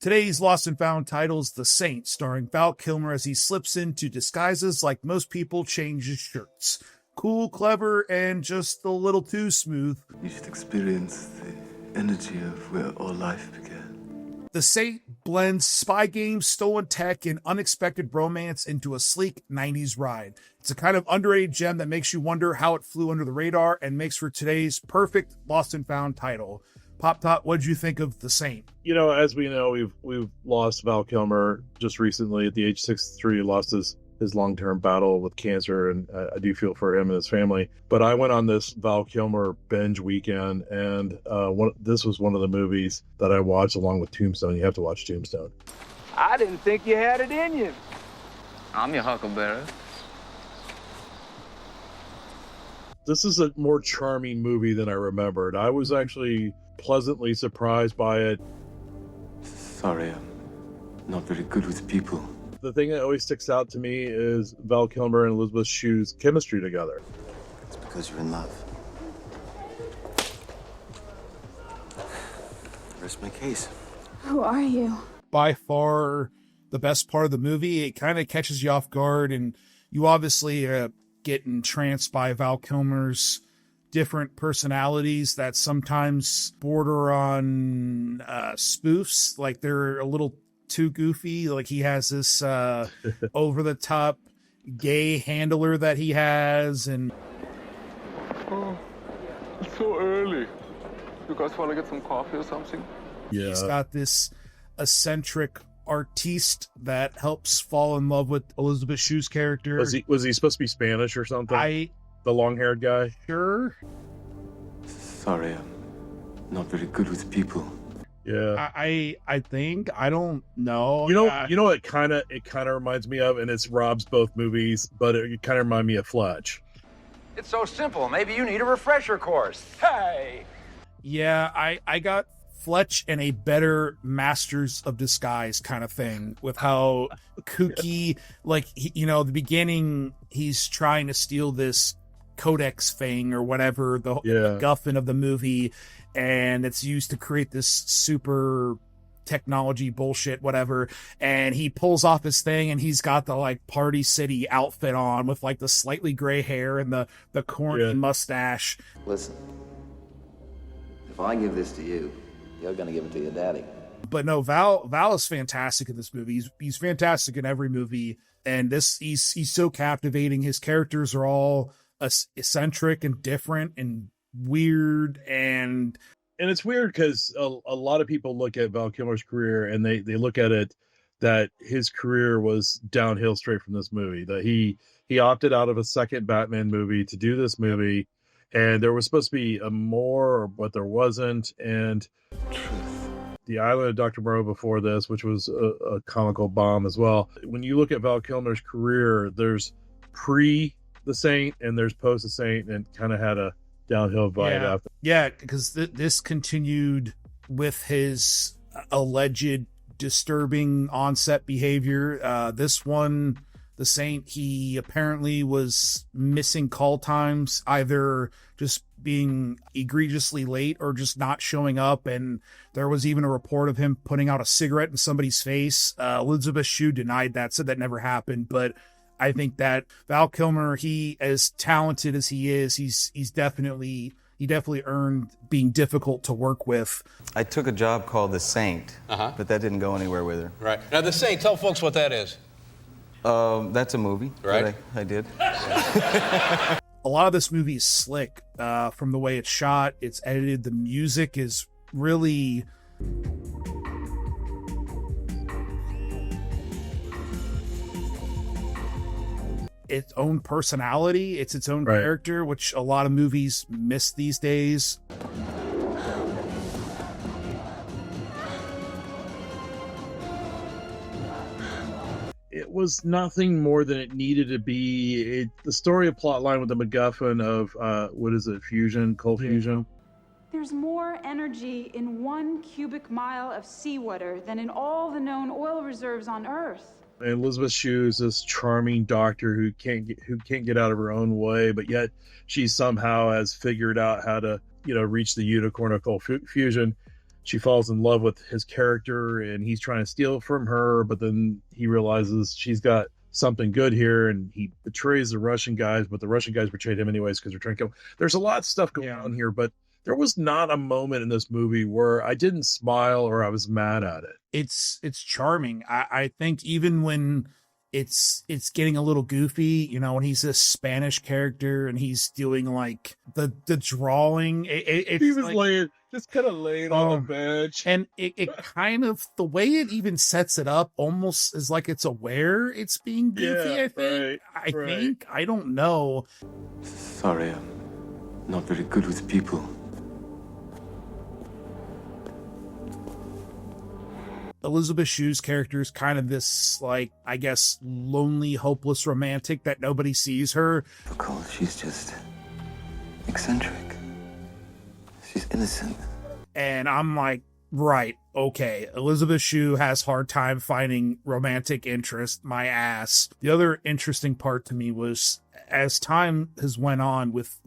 Today's Lost and Found title is The Saint, starring Val Kilmer as he slips into disguises like most people change his shirts. Cool, clever, and just a little too smooth. You should experience the energy of where all life began. The Saint blends spy games, stolen tech, and unexpected romance into a sleek 90s ride. It's a kind of underrated gem that makes you wonder how it flew under the radar and makes for today's perfect Lost and Found title. Pop Top, what did you think of The Saint? You know, as we know, we've lost Val Kilmer just recently at the age 63. Lost his long-term battle with cancer, and I do feel for him and his family. But I went on this Val Kilmer binge weekend, and this was one of the movies that I watched along with Tombstone. You have to watch Tombstone. I didn't think you had it in you. I'm your huckleberry. This is a more charming movie than I remembered. I was actually pleasantly surprised by it. Sorry, I'm not very good with people. The thing that always sticks out to me is Val Kilmer and Elizabeth Shue's chemistry together. It's because you're in love. Rest my case. Who are you? By far the best part of the movie. It kind of catches you off guard, and you obviously get entranced by Val Kilmer's different personalities that sometimes border on spoofs. Like they're a little too goofy. Like he has this over the top gay handler that he has, and oh, it's so early. You guys want to get some coffee or something? Yeah, he's got this eccentric artiste that helps fall in love with Elizabeth Shue's character. Was he supposed to be Spanish or something? The long-haired guy? Sure. Sorry, I'm not very good with people. Yeah. I think I don't know. You know it kind of reminds me of, and it's Rob's both movies, but it kind of reminds me of Fletch. It's so simple. Maybe you need a refresher course. Hey! Yeah, I got Fletch and a better Masters of Disguise kind of thing with how kooky, like, the beginning, he's trying to steal this codex thing or whatever, the guffin of the movie, and it's used to create this super technology bullshit, whatever, and he pulls off his thing and he's got the like Party City outfit on with like the slightly gray hair and the corny mustache. Listen, if I give this to you, you're gonna give it to your daddy. But no, Val is fantastic in this movie. He's fantastic in every movie, and he's so captivating. His characters are all eccentric and different and weird, and it's weird because a lot of people look at Val Kilmer's career and they look at it that his career was downhill straight from this movie, that he opted out of a second Batman movie to do this movie, and there was supposed to be a more, but there wasn't. And The Island of Dr. Moreau before this, which was a comical bomb as well. When you look at Val Kilmer's career, there's pre The Saint and there's post The Saint, and kind of had a downhill vibe after. Yeah, because this continued with his alleged disturbing on-set behavior. This one, The Saint, he apparently was missing call times, either just being egregiously late or just not showing up, and there was even a report of him putting out a cigarette in somebody's face. Elizabeth Shue denied that, said that never happened, but I think that Val Kilmer, he, as talented as he is, he definitely earned being difficult to work with. I took a job called The Saint, but that didn't go anywhere with her. Right. Now, The Saint, tell folks what that is. That's a movie that I did. A lot of this movie is slick from the way it's shot, it's edited. The music is really... its own personality. It's its own character, which a lot of movies miss these days. It was nothing more than it needed to be. The story of plot line with the MacGuffin of fusion, cold fusion. There's more energy in 1 cubic mile of seawater than in all the known oil reserves on Earth. And Elizabeth Shue is this charming doctor who can't get out of her own way, but yet she somehow has figured out how to reach the unicorn of cold fusion. she falls in love with his character, and he's trying to steal from her, but then he realizes she's got something good here, and he betrays the Russian guys, but the Russian guys betrayed him anyways because they're trying to kill him. There's a lot of stuff going on here, but there was not a moment in this movie where I didn't smile or I was mad at it. It's charming. I think even when it's getting a little goofy, you know, when he's this Spanish character and he's doing like the drawing, it's he was like, just kind of laying on the bench, and it kind of, the way it even sets it up almost is like it's aware it's being goofy. I think I don't know. Sorry, I'm not very good with people. Elizabeth Shue's character is kind of this, like, I guess, lonely, hopeless romantic that nobody sees her. Because she's just eccentric. She's innocent. And I'm like, right, okay. Elizabeth Shue has hard time finding romantic interest, my ass. The other interesting part to me was, as time has went on with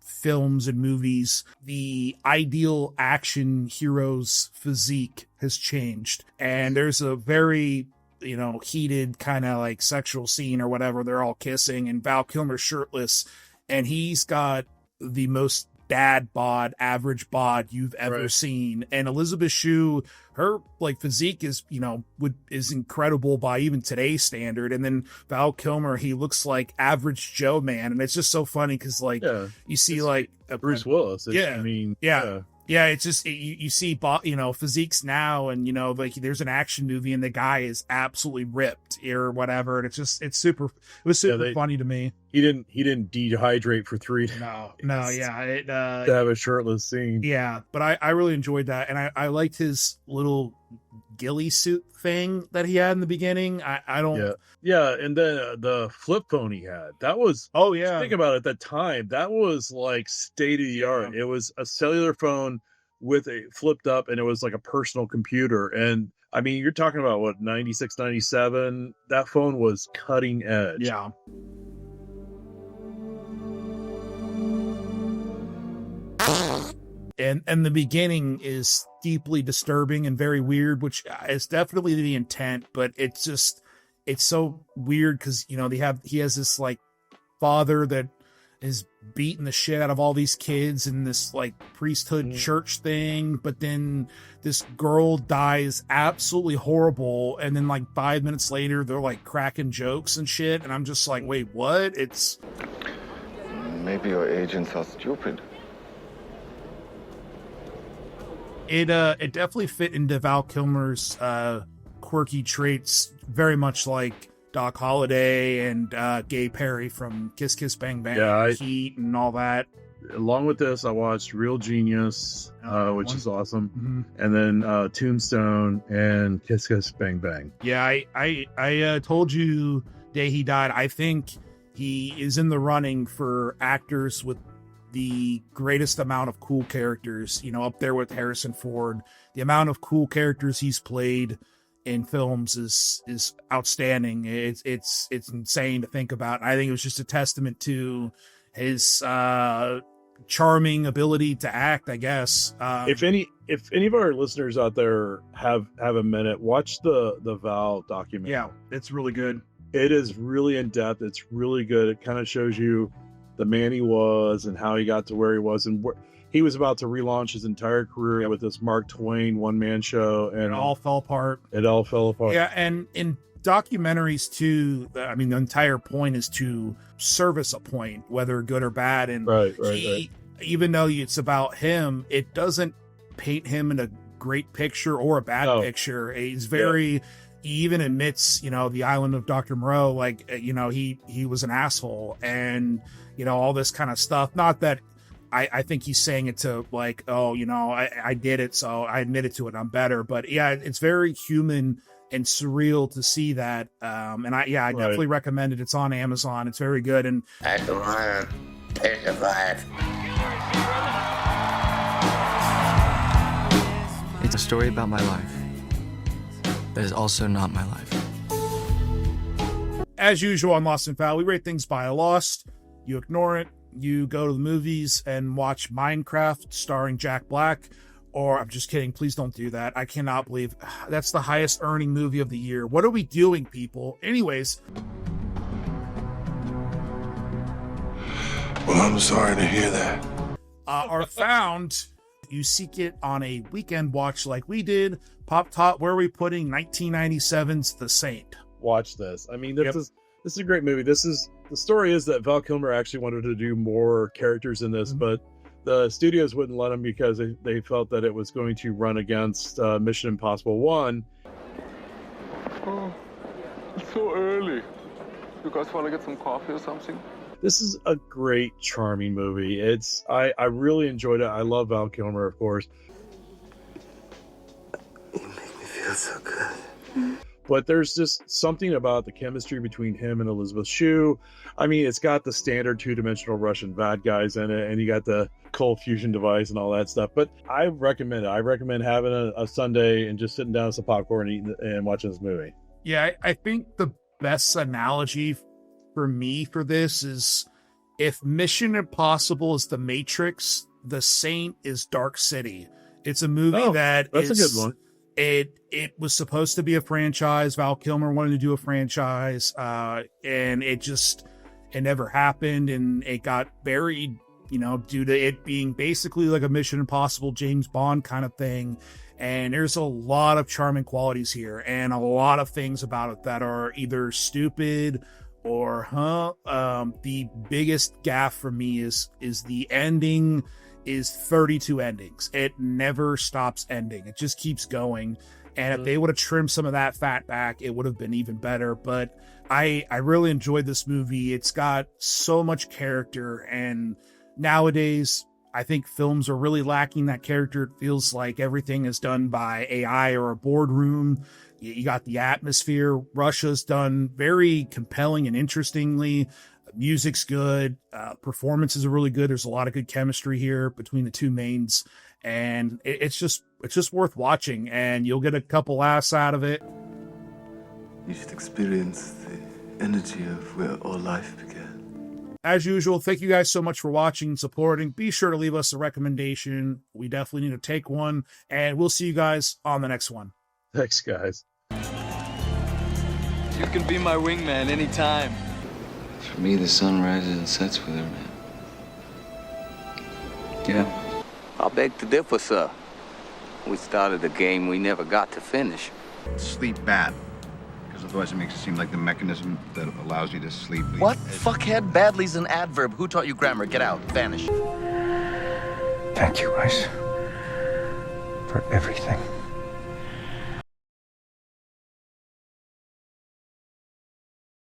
films and movies, the ideal action hero's physique has changed. And there's a very, you know, heated kind of like sexual scene or whatever. They're all kissing and Val Kilmer's shirtless, and he's got the most dad bod, average bod you've ever seen. And Elizabeth Shue, her like physique is, you know, is incredible by even today's standard. And then Val Kilmer, he looks like average Joe, man. And it's just so funny because like you see like Bruce Willis. It's just you see, you know, physiques now, and you know, like there's an action movie and the guy is absolutely ripped or whatever, and it was super funny to me. He didn't dehydrate for 3 days. To have a shirtless scene. Yeah, but I really enjoyed that, and I liked his little ghillie suit thing that he had in the beginning. I don't. And then the flip phone he had, that was, think about it, at that time, that was like state of the art. It was a cellular phone with a flipped up, and it was like a personal computer. And I mean, you're talking about what, 96, 97, that phone was cutting edge. Yeah. And the beginning is deeply disturbing and very weird, which is definitely the intent, but it's so weird because, you know, he has this like father that is beating the shit out of all these kids in this like priesthood church thing, but then this girl dies absolutely horrible, and then like 5 minutes later they're like cracking jokes and shit, and I'm just like, wait, what? It's maybe your agents are stupid. It definitely fit into Val Kilmer's quirky traits, very much like Doc Holliday and Gay Perry from Kiss Kiss Bang Bang, Heat, and all that. Along with this, I watched Real Genius, which is awesome, and then Tombstone and Kiss Kiss Bang Bang. Yeah, I told you day he died. I think he is in the running for actors with the greatest amount of cool characters, you know, up there with Harrison Ford. The amount of cool characters he's played in films is outstanding. It's insane to think about. I think it was just a testament to his charming ability to act, I guess. If any of our listeners out there have a minute, watch the Val documentary. Yeah, it's really good. It is really in depth. It's really good. It kind of shows you the man he was and how he got to where he was, and he was about to relaunch his entire career with this Mark Twain one-man show, and it all fell apart. Yeah, and in documentaries too, I mean, the entire point is to service a point, whether good or bad. And right. Even though it's about him, it doesn't paint him in a great picture or a bad picture. He's very. He even admits, you know, the island of Dr. Moreau, like, you know, he was an asshole, and, you know, all this kind of stuff. Not that I think he's saying it to like, oh, you know, I did it, so I admitted to it, I'm better. But yeah, it's very human and surreal to see that. And I definitely recommend it. It's on Amazon. It's very good. And it's a story about my life. That is also not my life. As usual on Lost and Found, we rate things by a Lost. You ignore it. You go to the movies and watch Minecraft starring Jack Black, Or I'm just kidding. Please don't do that. I cannot believe that's the highest earning movie of the year. What are we doing, people? Anyways. Well, I'm sorry to hear that. Are found. You seek it on a weekend watch like we did. Pop Top, where are we putting 1997's The Saint? Watch this. I mean, this is a great movie. The story is that Val Kilmer actually wanted to do more characters in this, but the studios wouldn't let him because they felt that it was going to run against Mission Impossible 1. Oh, it's so early. You guys want to get some coffee or something? This is a great, charming movie. I really enjoyed it. I love Val Kilmer, of course. You make me feel so good. But there's just something about the chemistry between him and Elizabeth Shue. I mean, it's got the standard two-dimensional Russian bad guys in it, and you got the cold fusion device and all that stuff. But I recommend it. I recommend having a Sunday and just sitting down with some popcorn and eating and watching this movie. Yeah, I think the best analogy for me for this is if Mission Impossible is The Matrix, The Saint is Dark City. It's a movie that's a good one. It was supposed to be a franchise. Val Kilmer wanted to do a franchise, and it never happened, and it got buried, due to it being basically like a Mission Impossible James Bond kind of thing. And there's a lot of charming qualities here, and a lot of things about it that are either stupid or the biggest gaffe for me is the ending. Is 32 endings. It never stops ending. It just keeps going. And if they would have trimmed some of that fat back, it would have been even better. But I really enjoyed this movie. It's got so much character. And nowadays, I think films are really lacking that character. It feels like everything is done by AI or a boardroom. You got the atmosphere. Russia's done very compelling and interestingly. Music's good. Performances are really good. There's a lot of good chemistry here between the two mains, and it's just worth watching. And you'll get a couple laughs out of it. You should experience the energy of where all life began. As usual, thank you guys so much for watching and supporting. Be sure to leave us a recommendation. We definitely need to take one, and we'll see you guys on the next one. Thanks, guys. You can be my wingman anytime. For me, the sun rises and sets with her, man. Yeah. I beg to differ, sir. We started a game we never got to finish. Sleep bad. Because otherwise it makes it seem like the mechanism that allows you to sleep. What? Fuckhead? Badly's an adverb. Who taught you grammar? Get out. Vanish. Thank you, Ice, for everything.